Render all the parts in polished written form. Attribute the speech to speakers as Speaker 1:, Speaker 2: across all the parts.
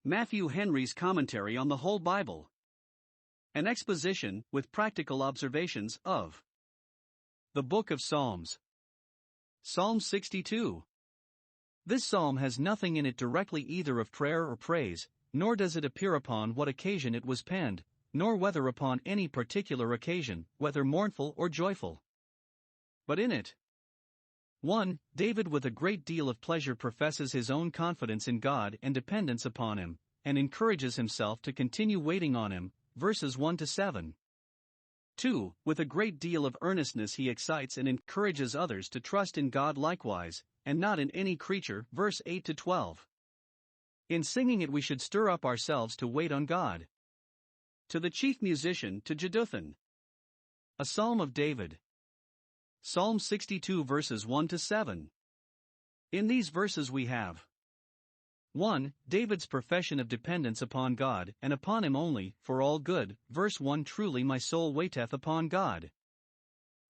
Speaker 1: Matthew Henry's Commentary on the Whole Bible. An exposition, with practical observations, of the Book of Psalms. Psalm 62. This psalm has nothing in it directly either of prayer or praise, nor does it appear upon what occasion it was penned, nor whether upon any particular occasion, whether mournful or joyful. But in it, 1. David with a great deal of pleasure professes his own confidence in God and dependence upon Him, and encourages himself to continue waiting on Him, verses 1 to 7. 2. With a great deal of earnestness he excites and encourages others to trust in God likewise, and not in any creature, verse 8 to 12. In singing it we should stir up ourselves to wait on God. To the chief musician, to Jeduthun. A Psalm of David. Psalm 62 verses 1 to 7. In these verses we have 1. David's profession of dependence upon God, and upon Him only, for all good, verse 1. Truly my soul waiteth upon God.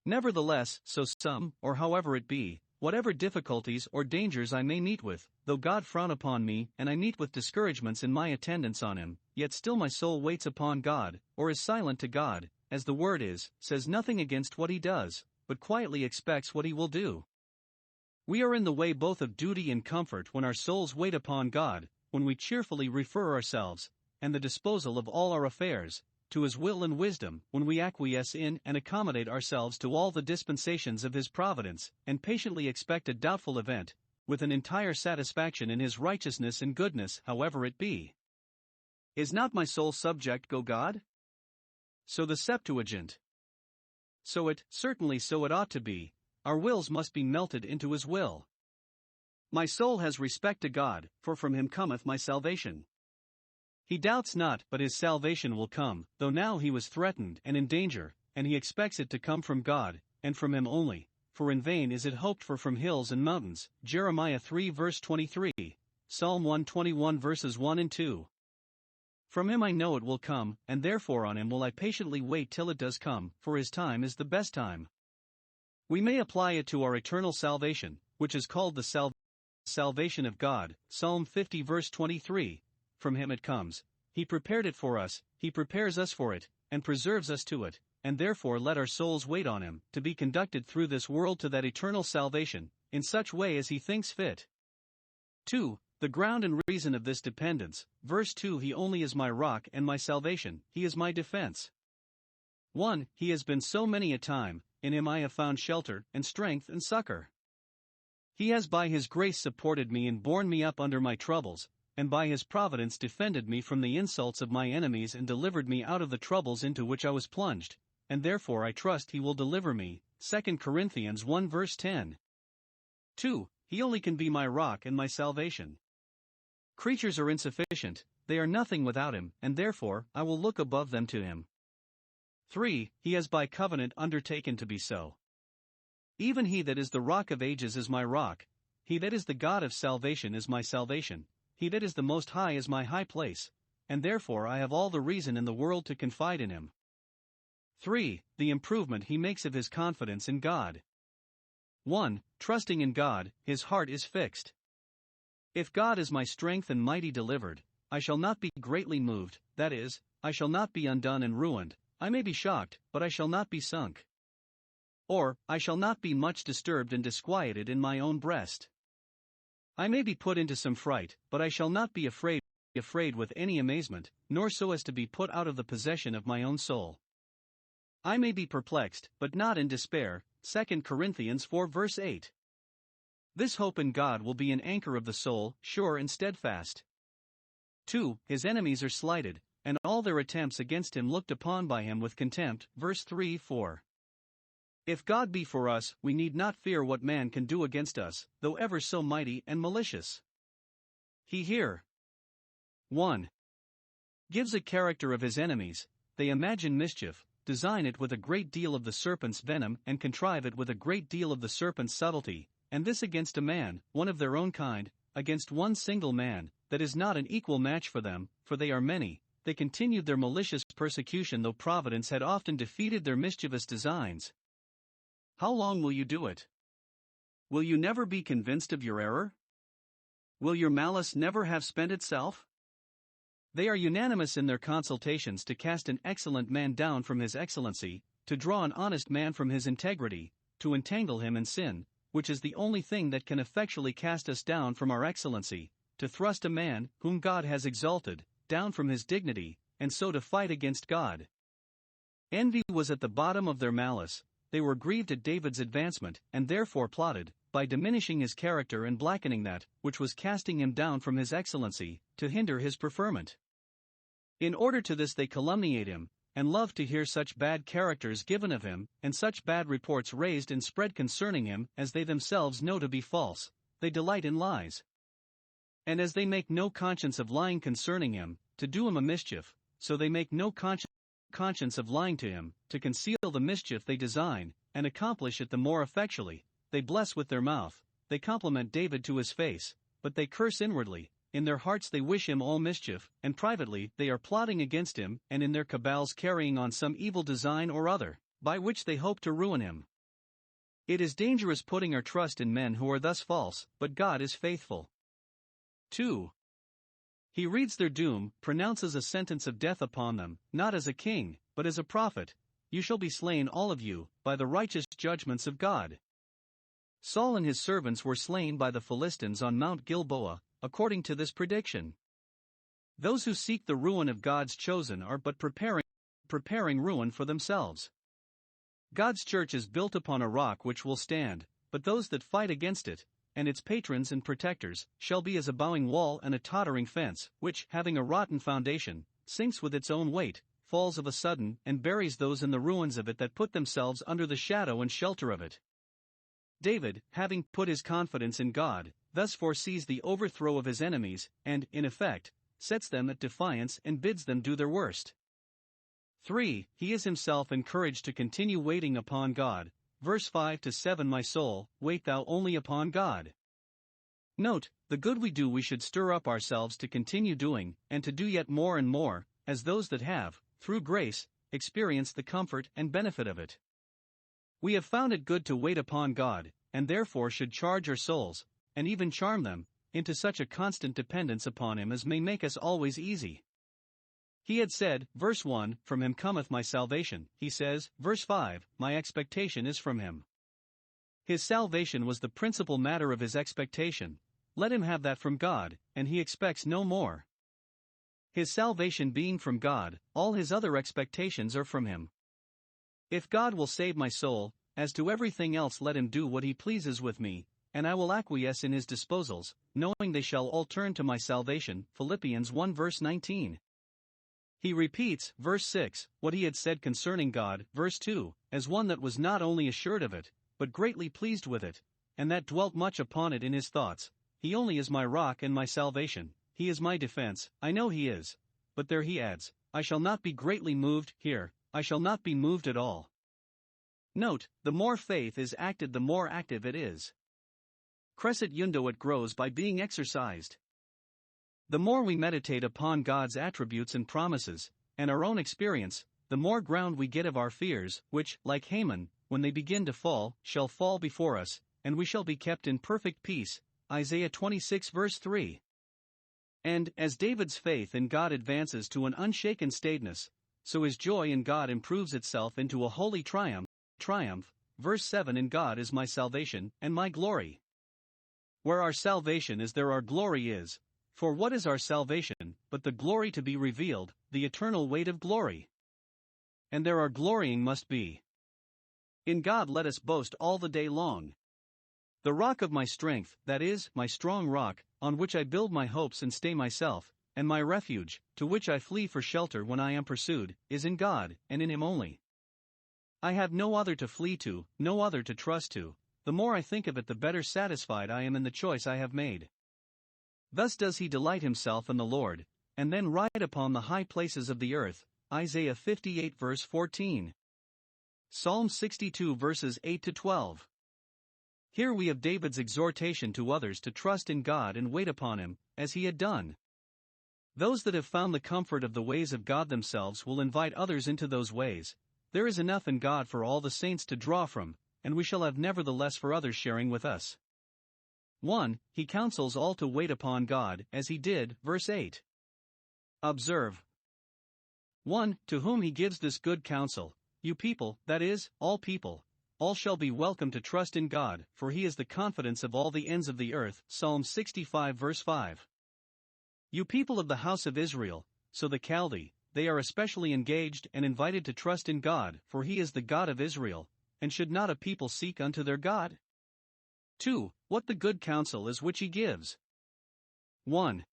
Speaker 1: Nevertheless, so some, or however it be, whatever difficulties or dangers I may meet with, though God frown upon me, and I meet with discouragements in my attendance on Him, yet still my soul waits upon God, or is silent to God, as the word is, says nothing against what He does, but quietly expects what He will do. We are in the way both of duty and comfort when our souls wait upon God, when we cheerfully refer ourselves, and the disposal of all our affairs, to His will and wisdom, when we acquiesce in and accommodate ourselves to all the dispensations of His providence, and patiently expect a doubtful event, with an entire satisfaction in His righteousness and goodness, however it be. Is not my soul subject, O God? So the Septuagint. So it, certainly so it ought to be, our wills must be melted into His will. My soul has respect to God, for from Him cometh my salvation. He doubts not but his salvation will come, though now he was threatened and in danger, and he expects it to come from God, and from Him only, for in vain is it hoped for from hills and mountains. Jeremiah 3 verse 23, Psalm 121 verses 1 and 2. From Him I know it will come, and therefore on Him will I patiently wait till it does come, for His time is the best time. We may apply it to our eternal salvation, which is called the salvation of God, Psalm 50 verse 23, from Him it comes, He prepared it for us, He prepares us for it, and preserves us to it, and therefore let our souls wait on Him, to be conducted through this world to that eternal salvation, in such way as He thinks fit. 2. The ground and reason of this dependence, verse 2. He only is my rock and my salvation, He is my defense. 1. He has been so many a time, in Him I have found shelter, and strength and succor. He has by His grace supported me and borne me up under my troubles, and by His providence defended me from the insults of my enemies and delivered me out of the troubles into which I was plunged, and therefore I trust He will deliver me, 2 Corinthians 1 verse 10. 2. He only can be my rock and my salvation. Creatures are insufficient, they are nothing without Him, and therefore I will look above them to Him. 3. He has by covenant undertaken to be so. Even He that is the rock of ages is my rock, He that is the God of salvation is my salvation, He that is the Most High is my high place, and therefore I have all the reason in the world to confide in Him. 3. The improvement he makes of his confidence in God. 1. Trusting in God, his heart is fixed. If God is my strength and mighty delivered, I shall not be greatly moved, that is, I shall not be undone and ruined. I may be shocked, but I shall not be sunk. Or, I shall not be much disturbed and disquieted in my own breast. I may be put into some fright, but I shall not be afraid with any amazement, nor so as to be put out of the possession of my own soul. I may be perplexed, but not in despair, 2 Corinthians 4 verse 8. This hope in God will be an anchor of the soul, sure and steadfast. 2. His enemies are slighted, and all their attempts against Him looked upon by Him with contempt, verse 3-4. If God be for us, we need not fear what man can do against us, though ever so mighty and malicious. He here 1. Gives a character of His enemies. They imagine mischief, design it with a great deal of the serpent's venom, and contrive it with a great deal of the serpent's subtlety, and this against a man, one of their own kind, against one single man, that is not an equal match for them, for they are many. They continued their malicious persecution though Providence had often defeated their mischievous designs. How long will you do it? Will you never be convinced of your error? Will your malice never have spent itself? They are unanimous in their consultations to cast an excellent man down from his excellency, to draw an honest man from his integrity, to entangle him in sin, which is the only thing that can effectually cast us down from our excellency, to thrust a man, whom God has exalted, down from his dignity, and so to fight against God. Envy was at the bottom of their malice. They were grieved at David's advancement, and therefore plotted, by diminishing his character and blackening that which was casting him down from his excellency, to hinder his preferment. In order to this they calumniate him, and love to hear such bad characters given of him, and such bad reports raised and spread concerning him as they themselves know to be false. They delight in lies. And as they make no conscience of lying concerning him, to do him a mischief, so they make no conscience of lying to him, to conceal the mischief they design, and accomplish it the more effectually. They bless with their mouth, they compliment David to his face, but they curse inwardly. In their hearts they wish him all mischief, and privately they are plotting against him, and in their cabals carrying on some evil design or other, by which they hope to ruin him. It is dangerous putting our trust in men who are thus false, but God is faithful. 2. He reads their doom, pronounces a sentence of death upon them, not as a king, but as a prophet. You shall be slain all of you, by the righteous judgments of God. Saul and his servants were slain by the Philistines on Mount Gilboa, according to this prediction. Those who seek the ruin of God's chosen are but preparing ruin for themselves. God's church is built upon a rock which will stand, but those that fight against it, and its patrons and protectors, shall be as a bowing wall and a tottering fence, which, having a rotten foundation, sinks with its own weight, falls of a sudden, and buries those in the ruins of it that put themselves under the shadow and shelter of it. David, having put his confidence in God, thus foresees the overthrow of his enemies, and, in effect, sets them at defiance and bids them do their worst. 3. He is himself encouraged to continue waiting upon God. Verse 5-7 My soul, wait thou only upon God. Note, the good we do we should stir up ourselves to continue doing, and to do yet more and more, as those that have, through grace, experienced the comfort and benefit of it. We have found it good to wait upon God, and therefore should charge our souls, and even charm them, into such a constant dependence upon Him as may make us always easy. He had said, verse 1, From Him cometh my salvation. He says, verse 5, My expectation is from Him. His salvation was the principal matter of his expectation. Let him have that from God, and he expects no more. His salvation being from God, all his other expectations are from Him. If God will save my soul, as to everything else let Him do what He pleases with me, and I will acquiesce in His disposals, knowing they shall all turn to my salvation. Philippians 1 verse 19. He repeats, verse 6, what he had said concerning God, verse 2, as one that was not only assured of it, but greatly pleased with it, and that dwelt much upon it in his thoughts. He only is my rock and my salvation, He is my defense, I know He is. But there he adds, I shall not be greatly moved. Here, I shall not be moved at all. Note, the more faith is acted the more active it is. Crescit yundo it grows by being exercised. The more we meditate upon God's attributes and promises, and our own experience, the more ground we get of our fears, which, like Haman, when they begin to fall, shall fall before us, and we shall be kept in perfect peace. Isaiah 26 verse 3. And, as David's faith in God advances to an unshaken staidness, so his joy in God improves itself into a holy triumph. Verse 7 In God is my salvation, and my glory. Where our salvation is there our glory is. For what is our salvation, but the glory to be revealed, the eternal weight of glory? And there our glorying must be. In God let us boast all the day long. The rock of my strength, that is, my strong rock, on which I build my hopes and stay myself, and my refuge, to which I flee for shelter when I am pursued, is in God, and in Him only. I have no other to flee to, no other to trust to. The more I think of it the better satisfied I am in the choice I have made. Thus does he delight himself in the Lord, and then ride upon the high places of the earth. Isaiah 58 verse 14. Psalm 62 verses 8-12. Here we have David's exhortation to others to trust in God and wait upon Him, as he had done. Those that have found the comfort of the ways of God themselves will invite others into those ways. There is enough in God for all the saints to draw from, and we shall have nevertheless for others sharing with us. 1. He counsels all to wait upon God, as he did, verse 8. Observe. 1. To whom he gives this good counsel, you people, that is, all shall be welcome to trust in God, for he is the confidence of all the ends of the earth. Psalm 65 verse 5. You people of the house of Israel, so the Chaldee, they are especially engaged and invited to trust in God, for he is the God of Israel, and should not a people seek unto their God? 2. What the good counsel is which he gives. 1.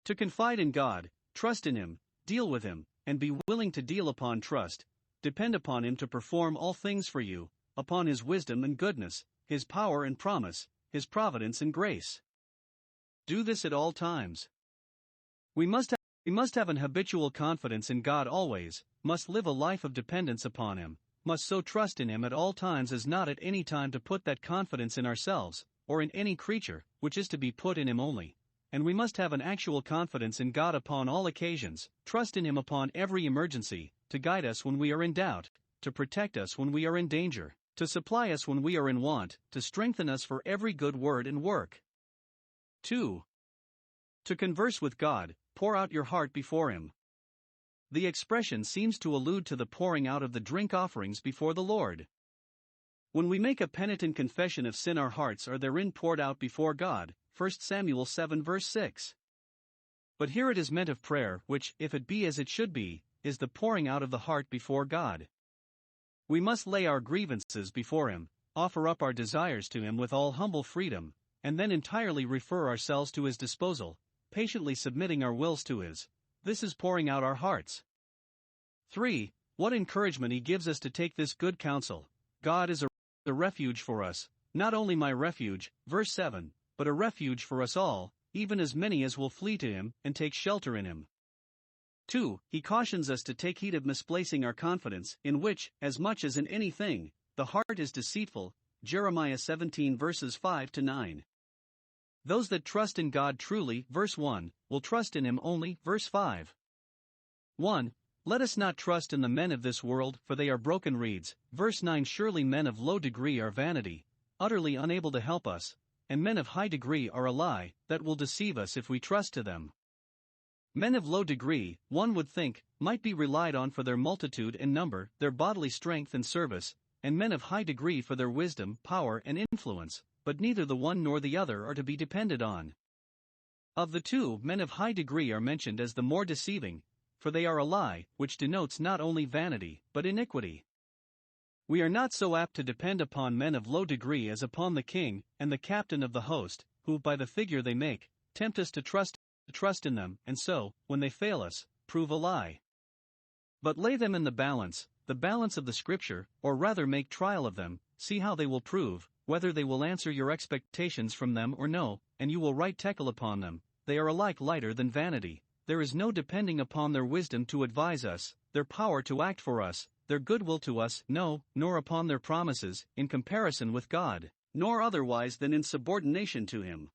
Speaker 1: To confide in God, trust in him, deal with him, and be willing to deal upon trust, depend upon him to perform all things for you, upon his wisdom and goodness, his power and promise, his providence and grace. Do this at all times. We must have an habitual confidence in God always, must live a life of dependence upon him, must so trust in him at all times as not at any time to put that confidence in ourselves, or in any creature, which is to be put in him only. And we must have an actual confidence in God upon all occasions, trust in him upon every emergency, to guide us when we are in doubt, to protect us when we are in danger, to supply us when we are in want, to strengthen us for every good word and work. 2. To converse with God, pour out your heart before him. The expression seems to allude to the pouring out of the drink offerings before the Lord. When we make a penitent confession of sin, our hearts are therein poured out before God. 1 Samuel 7 verse 6. But here it is meant of prayer, which, if it be as it should be, is the pouring out of the heart before God. We must lay our grievances before him, offer up our desires to him with all humble freedom, and then entirely refer ourselves to his disposal, patiently submitting our wills to his. This is pouring out our hearts. 3. What encouragement he gives us to take this good counsel. God is a refuge for us, not only my refuge, verse 7, but a refuge for us all, even as many as will flee to him and take shelter in him. 2. He cautions us to take heed of misplacing our confidence, in which, as much as in anything, the heart is deceitful. Jeremiah 17 verses 5 to 9. Those that trust in God truly, verse 1, will trust in him only, verse 5. 1. Let us not trust in the men of this world, for they are broken reeds, verse 9. Surely men of low degree are vanity, utterly unable to help us, and men of high degree are a lie, that will deceive us if we trust to them. Men of low degree, one would think, might be relied on for their multitude and number, their bodily strength and service, and men of high degree for their wisdom, power, and influence, but neither the one nor the other are to be depended on. Of the two, men of high degree are mentioned as the more deceiving, for they are a lie, which denotes not only vanity, but iniquity. We are not so apt to depend upon men of low degree as upon the king and the captain of the host, who, by the figure they make, tempt us to trust in them, and so, when they fail us, prove a lie. But lay them in the balance of the Scripture, or rather make trial of them, see how they will prove, whether they will answer your expectations from them or no, and you will write tekel upon them. They are alike lighter than vanity. There is no depending upon their wisdom to advise us, their power to act for us, their goodwill to us, no, nor upon their promises, in comparison with God, nor otherwise than in subordination to him.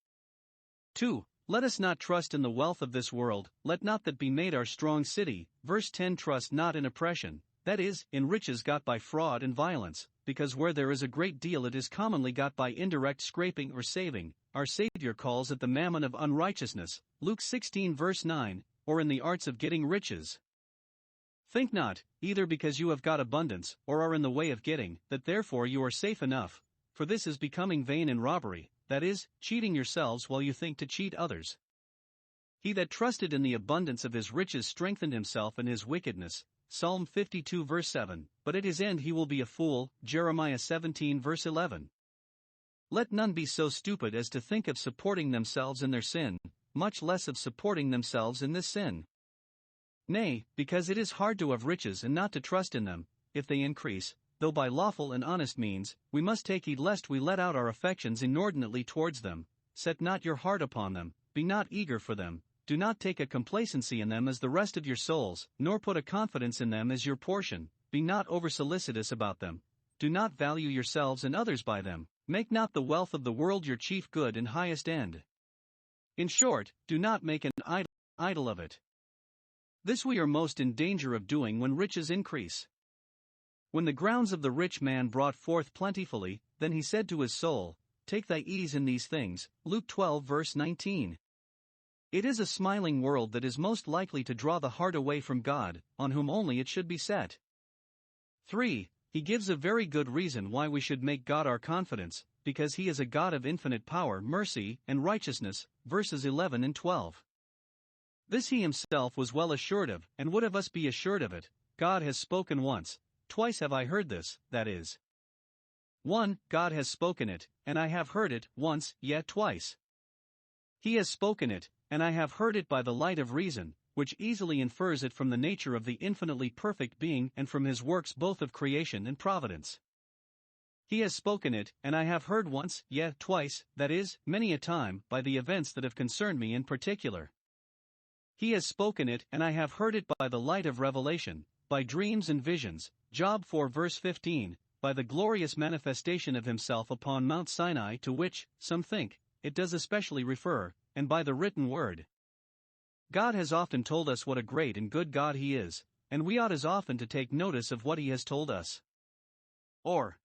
Speaker 1: 2. Let us not trust in the wealth of this world, let not that be made our strong city, verse 10. Trust not in oppression, that is, in riches got by fraud and violence, because where there is a great deal it is commonly got by indirect scraping or saving. Our Savior calls it the mammon of unrighteousness, Luke 16 verse 9, or in the arts of getting riches. Think not, either because you have got abundance, or are in the way of getting, that therefore you are safe enough, for this is becoming vain and robbery, that is, cheating yourselves while you think to cheat others. He that trusted in the abundance of his riches strengthened himself in his wickedness, Psalm 52 verse 7, but at his end he will be a fool, Jeremiah 17 verse 11. Let none be so stupid as to think of supporting themselves in their sin, much less of supporting themselves in this sin. Nay, because it is hard to have riches and not to trust in them, if they increase, though by lawful and honest means, we must take heed lest we let out our affections inordinately towards them. Set not your heart upon them, be not eager for them, do not take a complacency in them as the rest of your souls, nor put a confidence in them as your portion, be not over-solicitous about them, do not value yourselves and others by them, make not the wealth of the world your chief good and highest end. In short, do not make an idol of it. This we are most in danger of doing when riches increase. When the grounds of the rich man brought forth plentifully, then he said to his soul, Take thy ease in these things, Luke 12 verse 19. It is a smiling world that is most likely to draw the heart away from God, on whom only it should be set. 3. He gives a very good reason why we should make God our confidence, because He is a God of infinite power, mercy, and righteousness, verses 11 and 12. This He Himself was well assured of, and would have us be assured of it. God has spoken once, twice have I heard this, that is. 1. God has spoken it, and I have heard it, once, yet twice. He has spoken it, and I have heard it by the light of reason, which easily infers it from the nature of the infinitely perfect being and from His works both of creation and providence. He has spoken it, and I have heard once, yet twice, that is, many a time, by the events that have concerned me in particular. He has spoken it, and I have heard it by the light of revelation, by dreams and visions, Job 4 verse 15, by the glorious manifestation of Himself upon Mount Sinai, to which, some think, it does especially refer, and by the written word. God has often told us what a great and good God He is, and we ought as often to take notice of what He has told us. Or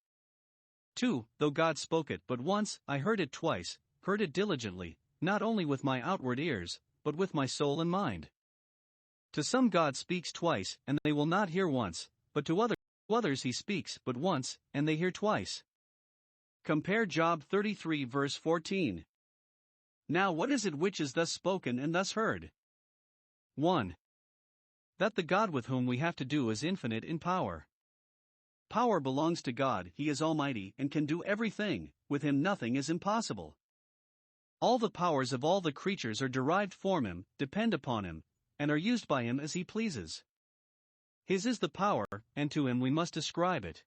Speaker 1: 2. Though God spoke it but once, I heard it twice, heard it diligently, not only with my outward ears, but with my soul and mind. To some God speaks twice, and they will not hear once, but to others He speaks but once, and they hear twice. Compare Job 33 verse 14. Now what is it which is thus spoken and thus heard? 1. That the God with whom we have to do is infinite in power. Power belongs to God, He is almighty and can do everything, with Him nothing is impossible. All the powers of all the creatures are derived from Him, depend upon Him, and are used by Him as He pleases. His is the power, and to Him we must ascribe it.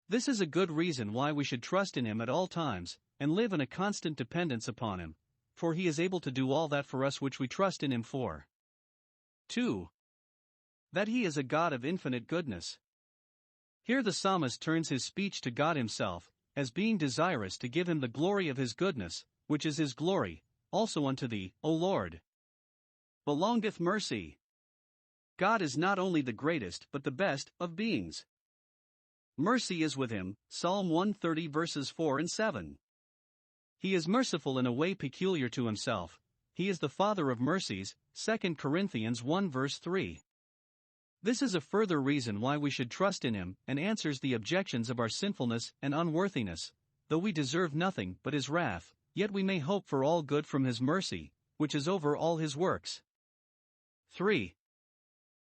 Speaker 1: This is a good reason why we should trust in Him at all times, and live in a constant dependence upon Him, for He is able to do all that for us which we trust in Him for. 2. That He is a God of infinite goodness. Here the psalmist turns his speech to God Himself, as being desirous to give Him the glory of His goodness, which is His glory, also unto Thee, O Lord, belongeth mercy. God is not only the greatest but the best of beings. Mercy is with Him, Psalm 130 verses 4 and 7. He is merciful in a way peculiar to Himself. He is the Father of mercies, 2 Corinthians 1 verse 3. This is a further reason why we should trust in Him, and answers the objections of our sinfulness and unworthiness. Though we deserve nothing but His wrath, yet we may hope for all good from His mercy, which is over all His works. 3.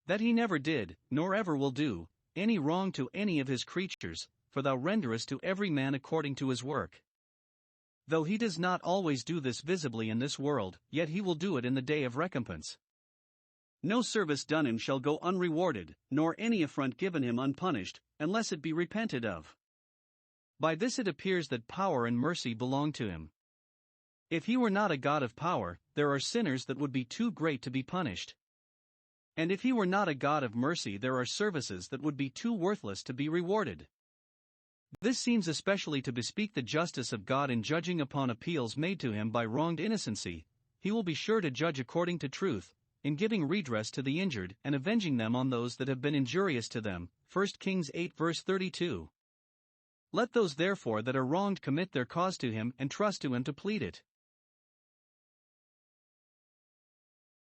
Speaker 1: That He never did, nor ever will do, any wrong to any of His creatures, for Thou renderest to every man according to his work. Though He does not always do this visibly in this world, yet He will do it in the day of recompense. No service done Him shall go unrewarded, nor any affront given Him unpunished, unless it be repented of. By this it appears that power and mercy belong to Him. If He were not a God of power, there are sinners that would be too great to be punished. And if He were not a God of mercy, there are services that would be too worthless to be rewarded. This seems especially to bespeak the justice of God in judging upon appeals made to Him by wronged innocency. He will be sure to judge according to truth, in giving redress to the injured and avenging them on those that have been injurious to them. 1 Kings 8 verse 32. Let those therefore that are wronged commit their cause to Him and trust to Him to plead it.